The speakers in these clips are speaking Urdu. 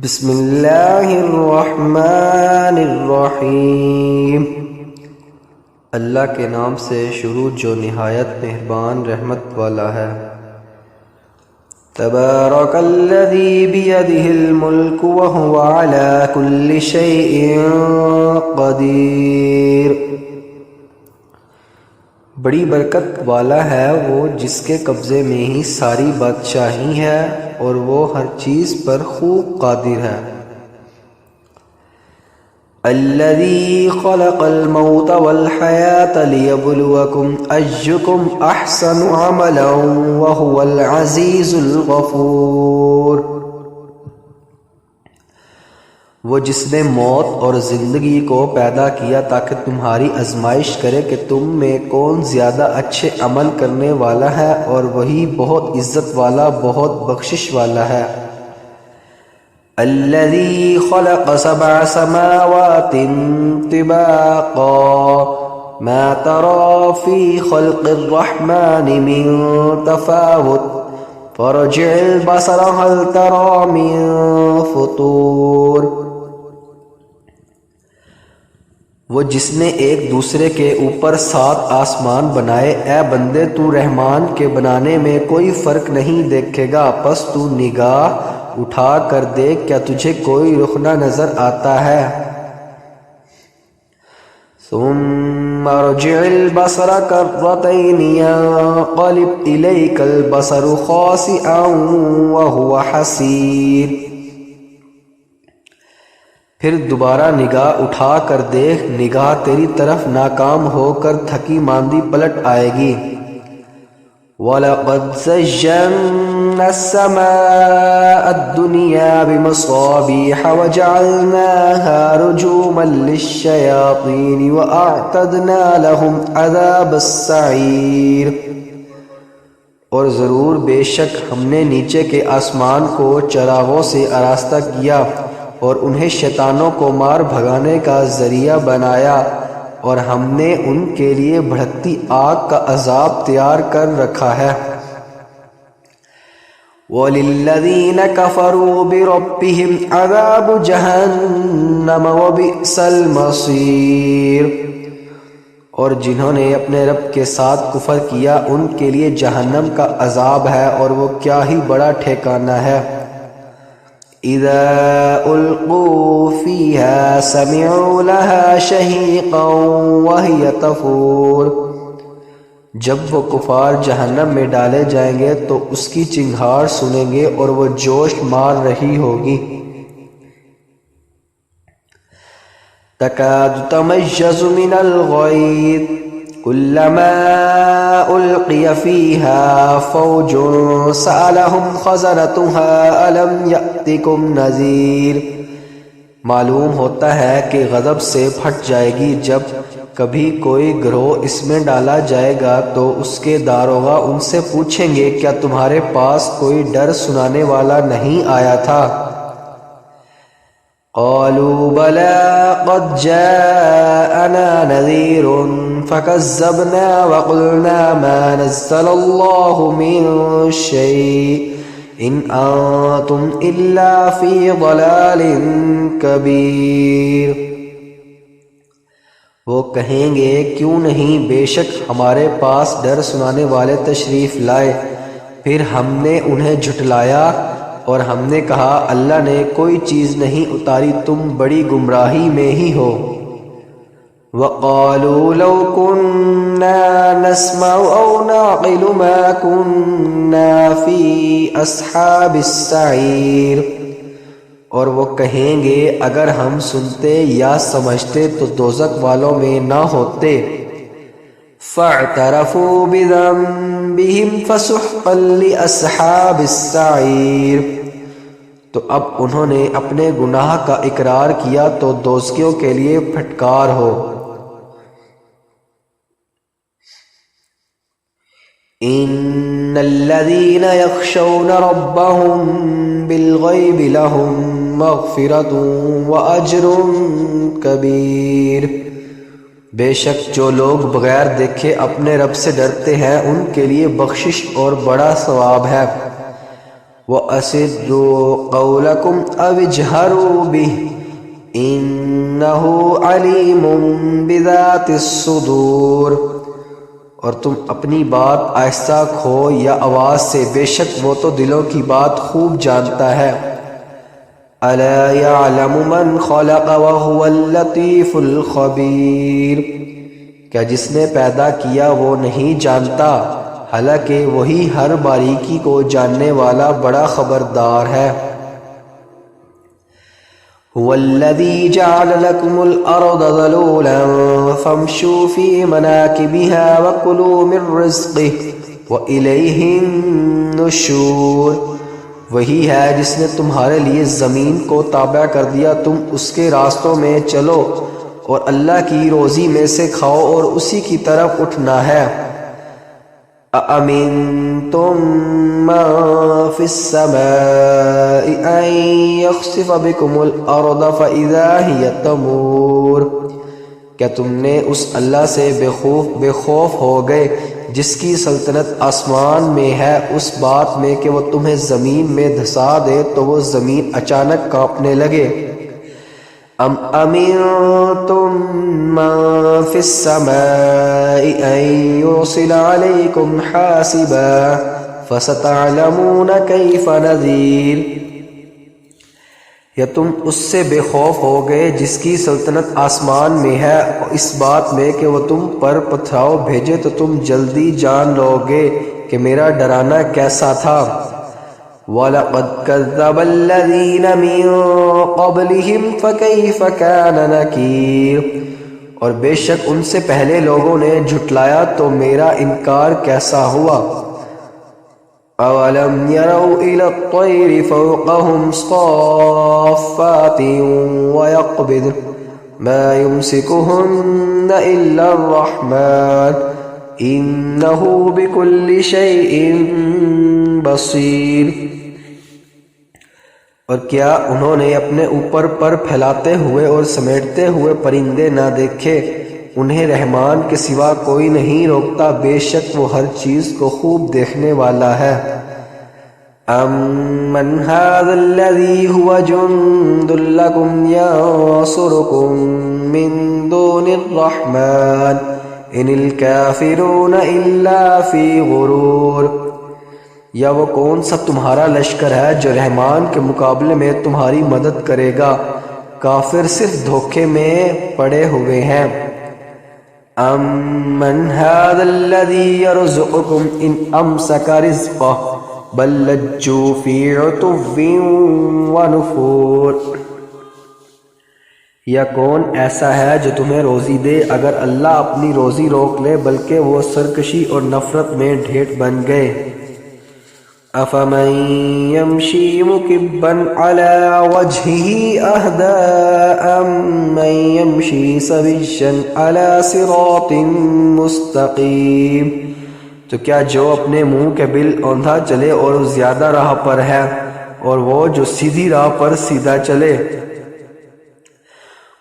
بسم اللہ الرحمن الرحیم۔ اللہ کے نام سے شروع جو نہایت مہربان رحمت والا ہے۔ تبارک الذی بیدہ الملک وہو علی کل شیء قدیر۔ بڑی برکت والا ہے وہ جس کے قبضے میں ہی ساری بادشاہی ہے اور وہ ہر چیز پر خوب قادر ہے۔ الذی خلق الموت والحیاة لیبلوکم ایکم احسن عملا وہو العزیز الغفور۔ وہ جس نے موت اور زندگی کو پیدا کیا تاکہ تمہاری آزمائش کرے کہ تم میں کون زیادہ اچھے عمل کرنے والا ہے، اور وہی بہت عزت والا بہت بخشش والا ہے۔ الذی خلق سبع سماوات طباقا ما ترى في خلق الرحمن من تفاوت فارجع البصر هل ترى من فطور۔ وہ جس نے ایک دوسرے کے اوپر 7 آسمان بنائے، اے بندے تو رحمان کے بنانے میں کوئی فرق نہیں دیکھے گا، پس تو نگاہ اٹھا کر دیکھ کیا تجھے کوئی رخنہ نظر آتا ہے۔ ثم ارجع البصر كرتين ينقلب إليك البصر خاسئا وهو حسير۔ پھر دوبارہ نگاہ اٹھا کر دیکھ، نگاہ تیری طرف ناکام ہو کر تھکی ماندی پلٹ آئے گی۔ وَلَقَدْ زَيَّنَّا السَّمَاءَ الدُّنْيَا بِمَصَابِيحَ وَجَعَلْنَاهَا رُجُومًا لِلشَّيَاطِينِ وَأَعْتَدْنَا لَهُمْ عَذَابَ السَّعِيرِ۔ اور ضرور بے شک ہم نے نیچے کے آسمان کو چراغوں سے آراستہ کیا اور انہیں شیطانوں کو مار بھگانے کا ذریعہ بنایا، اور ہم نے ان کے لیے بھڑکتی آگ کا عذاب تیار کر رکھا ہے۔ وَلِلَّذِينَ كَفَرُوا بِرَبِّهِمْ عَذَابُ جَهَنَّمَ وَبِئْسَ الْمَصِيرُ۔ اور جنہوں نے اپنے رب کے ساتھ کفر کیا ان کے لیے جہنم کا عذاب ہے، اور وہ کیا ہی بڑا ٹھکانہ ہے۔ اذا القوا فيها سمعوا لها شهيقا وهي تفور۔ جب وہ کفار جہنم میں ڈالے جائیں گے تو اس کی چنگھاڑ سنیں گے اور وہ جوش مار رہی ہوگی۔ تكاد تميز من الغيظ كلما ألقي فيها فوج سألهم خزنتها ألم يأتكم نذير۔ معلوم ہوتا ہے کہ غضب سے پھٹ جائے گی جب کبھی کوئی گروہ اس میں ڈالا جائے گا تو اس کے داروغہ ان سے پوچھیں گے کیا تمہارے پاس کوئی ڈر سنانے والا نہیں آیا تھا؟ قالوا بلى قد جاءنا نذير فكذبنا وقلنا ما نزل الله من شيء إن أنتم إلا في ضلال كبير۔ وہ کہیں گے کیوں نہیں، بے شک ہمارے پاس ڈر سنانے والے تشریف لائے، پھر ہم نے انہیں جھٹلایا اور ہم نے کہا اللہ نے کوئی چیز نہیں اتاری، تم بڑی گمراہی میں ہی ہو۔ وَقَالُوا لَوْ كُنَّا نَسْمَعُ أَوْ نَعْقِلُ مَا كُنَّا فِي أَصْحَابِ السَّعِيرِ۔ اور وہ کہیں گے اگر ہم سنتے یا سمجھتے تو دوزخ والوں میں نہ ہوتے۔ فَاعْتَرَفُوا بِذَنبِهِمْ فَسُحْقًا لِأَصْحَابِ السَّعِيرِ۔ تو اب انہوں نے اپنے گناہ کا اقرار کیا تو دوزخیوں کے لیے پھٹکار ہو۔ ان الذين يخشون ربهم بالغيب لهم مغفرة واجر كبير۔ بے شک جو لوگ بغیر دیکھے اپنے رب سے ڈرتے ہیں ان کے لیے بخشش اور بڑا ثواب ہے۔ وَأَسِرُّوا قَوْلَكُمْ أَوِ اجْهَرُوا بِهِ إِنَّهُ عَلِيمٌ بِذَاتِ الصُّدُورِ، اور تم اپنی بات آہستہ کھو یا آواز سے، بے شک وہ تو دلوں کی بات خوب جانتا ہے۔ أَلَا يَعْلَمُ مَنْ خَلَقَ وَهُوَ اللَّطِيفُ الْخَبِيرُ، کیا جس نے پیدا کیا وہ نہیں جانتا، حالانکہ وہی ہر باریکی کو جاننے والا بڑا خبردار ہے۔ هُوَ الَّذِي جَعَلَ لَكُمُ الْأَرْضَ ذَلُولًا فَامْشُوا فِي مَنَاكِبِهَا وَكُلُوا مِن رِّزْقِهِ وَإِلَيْهِ النُّشُورُ، وہی ہے جس نے تمہارے لیے زمین کو تابع کر دیا، تم اس کے راستوں میں چلو اور اللہ کی روزی میں سے کھاؤ اور اسی کی طرف اٹھنا ہے۔ أَأَمِنْتُمْ مَنْ فِي السَّمَاءِ أَنْ يَخْسِفَ بِكُمُ الْأَرْضَ فَإِذَا هِيَ تَمُورُ، کیا تم نے اس اللہ سے بے خوف ہو گئے جس کی سلطنت آسمان میں ہے، اس بات میں کہ وہ تمہیں زمین میں دھسا دے تو وہ زمین اچانک کانپنے لگے؟ ام امنتم من فی السماء ان یرسل علیکم حاسبا فستعلمون کیف نذیر، یا تم اس سے بے خوف ہو گئے جس کی سلطنت آسمان میں ہے، اس بات میں کہ وہ تم پر پتھراؤ بھیجے تو تم جلدی جان لو گے کہ میرا ڈرانا کیسا تھا۔ وَلَقَدْ كَذَّبَ الَّذِينَ مِن قَبْلِهِمْ فَكَيْفَ كَانَ نَكِيرٌ، اور بے شک ان سے پہلے لوگوں نے جھٹلایا تو میرا انکار کیسا ہوا۔ أَوَلَمْ يَرَوْا إِلَى الطَّيْرِ فَوْقَهُمْ صَافَّاتٍ وَيَقْبِضْنَ مَا يُمْسِكُهُنَّ إِلَّا الرَّحْمَنُ إِنَّهُ بِكُلِّ شَيْءٍ بَصِيرٌ، اور کیا انہوں نے اپنے اوپر پر پھیلاتے ہوئے اور سمیٹتے ہوئے پرندے نہ دیکھے؟ انہیں رحمان کے سوا کوئی نہیں روکتا، بے شک وہ ہر چیز کو خوب دیکھنے والا ہے۔ أَمَّنْ هَذَا الَّذِي هُوَ جُنْدٌ لَكُمْ يَنْصُرُكُمْ مِنْ دُونِ الرَّحْمَنِ إِنِ الْكَافِرُونَ إِلَّا فِي غُرُورٍ، یا وہ کون سا تمہارا لشکر ہے جو رحمان کے مقابلے میں تمہاری مدد کرے گا، کافر صرف دھوکے میں پڑے ہوئے ہیں۔ أَمَّنْ هَذَا الَّذِي يَرْزُقُكُمْ إِنْ أَمْسَكَ رِزْقَهُ بَلْ لَجُّوا فِي عُتُوٍّ وَنُفُورٍ، یا کون ایسا ہے جو تمہیں روزی دے اگر اللہ اپنی روزی روک لے، بلکہ وہ سرکشی اور نفرت میں ڈھیٹ بن گئے۔ أَفَمَن يَمْشِي مُكِبًّا عَلَى وَجْهِهِ أَهْدَىٰ أَمَّن يَمْشِي سَوِيًّا عَلَى صِرَاطٍ مُّسْتَقِيمٍ، تو کیا جو اپنے منہ کے بل اوندھا چلے اور زیادہ راہ پر ہے، اور وہ جو سیدھی راہ پر سیدھا چلے؟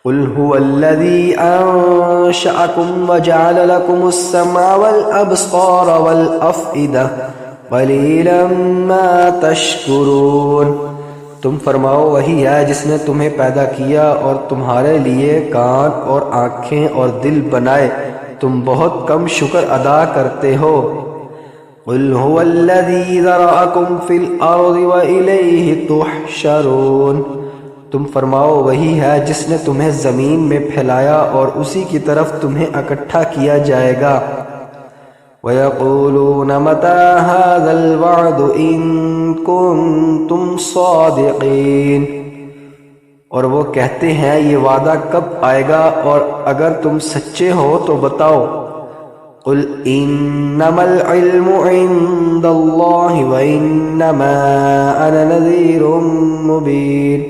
قُلْ هُوَ الَّذِي أَنشَأَكُمْ وَجَعَلَ لَكُمُ السَّمْعَ وَالْأَبْصَارَ وَالْأَفْئِدَةَ قَلِيلًا مَا تَشْكُرُونَ، تم فرماؤ وہی ہے جس نے تمہیں پیدا کیا اور تمہارے لیے کان اور آنکھیں اور دل بنائے، تم بہت کم شکر ادا کرتے ہو۔ قُلْ هُوَ الَّذِي ذَرَأَكُمْ فِي الْأَرْضِ وَإِلَيْهِ تُحْشَرُونَ، تم فرماؤ وہی ہے جس نے تمہیں زمین میں پھیلایا اور اسی کی طرف تمہیں اکٹھا کیا جائے گا۔ وَيَقُولُونَ مَتَىٰ هَٰذَا الْوَعْدُ إِن كُنتُمْ صَادِقِينَ، اور وہ کہتے ہیں یہ وعدہ کب آئے گا، اور اگر تم سچے ہو تو بتاؤ۔ قُلْ إِنَّمَا الْعِلْمُ عِندَ اللَّهِ وَإِنَّمَا أَنَا نَذِيرٌ مُّبِينٌ،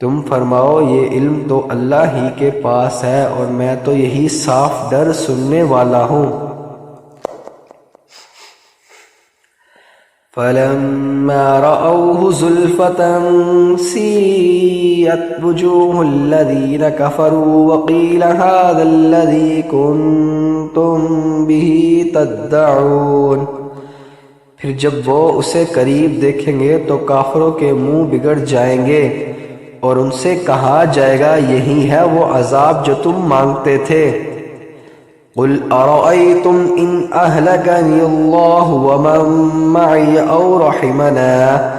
تم فرماؤ یہ علم تو اللہ ہی کے پاس ہے اور میں تو یہی صاف ڈر سننے والا ہوں۔ فَلَمَّا رَأَوْهُ زُلْفَةً سِيئَتْ وُجُوهُ الَّذِينَ كَفَرُوا وَقِيلَ هَٰذَا الَّذِي كُنتُم بِهِ تَدَّعُونَ، پھر جب وہ اسے قریب دیکھیں گے تو کافروں کے منہ بگڑ جائیں گے اور ان سے کہا جائے گا یہی ہے وہ عذاب جو تم مانگتے تھے۔ قل ارأيتم ان اهلكني الله ومن معي او رحمنا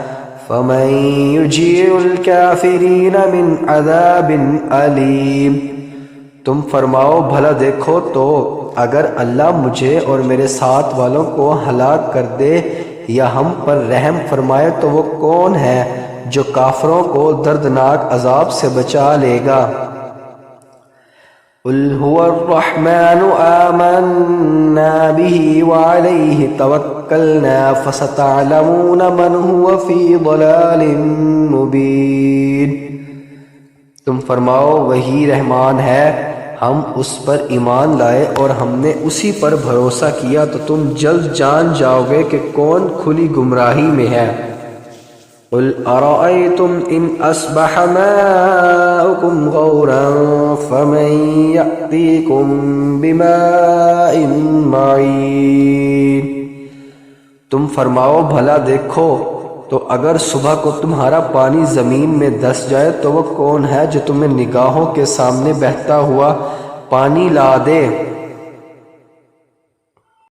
فمن يجير الكافرين من عذاب أليم۔ تم فرماؤ بھلا دیکھو تو اگر اللہ مجھے اور میرے ساتھ والوں کو ہلاک کر دے یا ہم پر رحم فرمائے تو وہ کون ہے جو کافروں کو دردناک عذاب سے بچا لے گا۔ قل هو الرحمن آمنا به وعليه توکلنا فستعلمون من هو في ضلال مبین۔ تم فرماؤ وہی رحمان ہے، ہم اس پر ایمان لائے اور ہم نے اسی پر بھروسہ کیا تو تم جلد جان جاؤ گے کہ کون کھلی گمراہی میں ہے۔ قل ارأيتم ان اصبح ماؤكم غورا فمن يأتيكم بماء معين۔ تم فرماؤ بھلا دیکھو تو اگر صبح کو تمہارا پانی زمین میں دس جائے تو وہ کون ہے جو تمہیں نگاہوں کے سامنے بہتا ہوا پانی لا دے۔